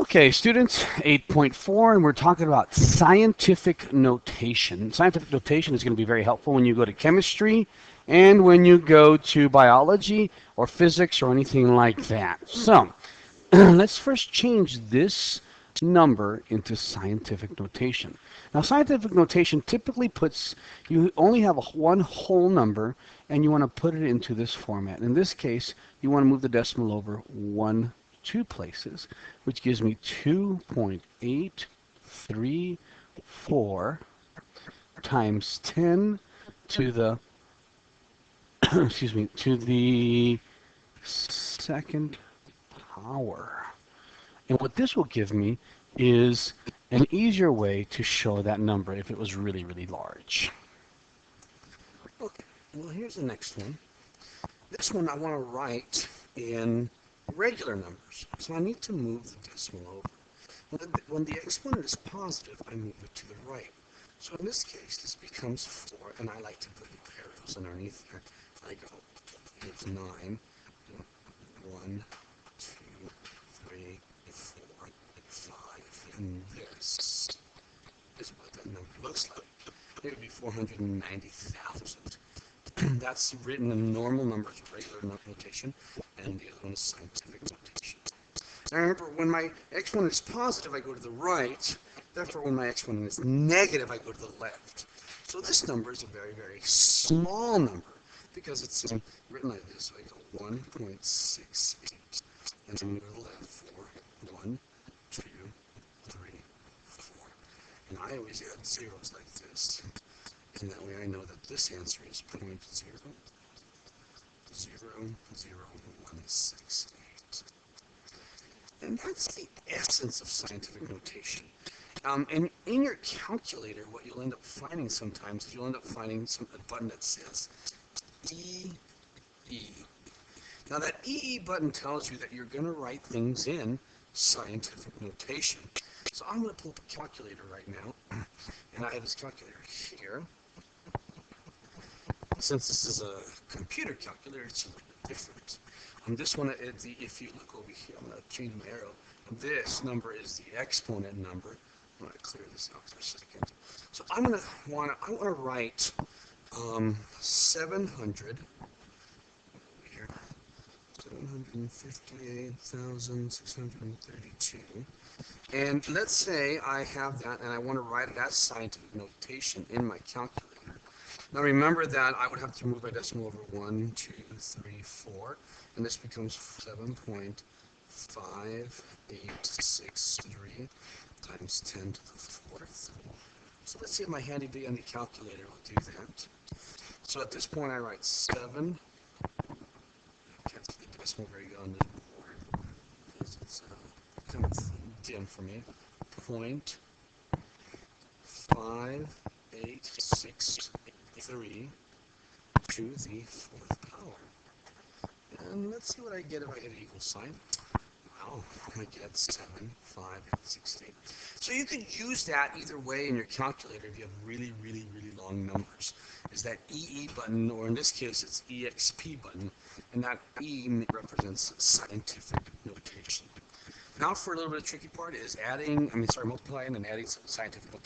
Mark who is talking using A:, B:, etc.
A: Okay, students, 8.4, and we're talking about scientific notation. Scientific notation is going to be very helpful when you go to chemistry and when you go to biology or physics or anything like that. So, let's first change this number into scientific notation. Now, scientific notation typically puts, you only have one whole number and you want to put it into this format. In this case, you want to move the decimal over two places, which gives me 2.834 times 10 to the, excuse me, to the second power. And what this will give me is an easier way to show that number if it was really, really large. Okay, well, here's the next one. This one I want to write in regular numbers, so I need to move the decimal over. When the exponent is positive, I move it to the right. So in this case, this becomes 4, and I like to put arrows underneath there. I go, it's 9, 1, 2, 3, 4, 5, and this is what that number looks like. It would be 490,000. That's written in normal numbers, regular notation, and the other one is scientific notation. Now remember, when my exponent is positive, I go to the right. Therefore, when my exponent is negative, I go to the left. So this number is a very, very small number because it's written like this. So I go 1.68, and then go to the left, 4, 1, 2, 3, 4. And I always add zeros like this. And that way I know that this answer is 0.0000168. And that's the essence of scientific notation. And in your calculator, what you'll end up finding sometimes is you'll end up finding a button that says EE. Now that EE button tells you that you're going to write things in scientific notation. So I'm going to pull up a calculator right now, and I have this calculator here. Since this is a computer calculator, it's a little bit different. On this one, if you look over here, I'm going to change my arrow. This number is the exponent number. I'm going to clear this out for a second. So I want to write 700 here, 758,632. And let's say I have that, and I want to write it as scientific notation in my calculator. Now remember that I would have to move my decimal over 1, 2, 3, 4, and this becomes 7.5863 times 10 to the 4th. So let's see if my handy dandy calculator will do that. So at this point I write 7. I can't see the decimal very good on this board because it's kind of dim for me. 0.5863 to the 4th power. And let's see what I get if I hit an equal sign. Wow, I get 7,568. So you could use that either way in your calculator if you have really, really, really long numbers. Is that EE button, or in this case it's EXP button, and that E represents scientific notation. Now for a little bit of the tricky part is multiplying and adding some scientific notation.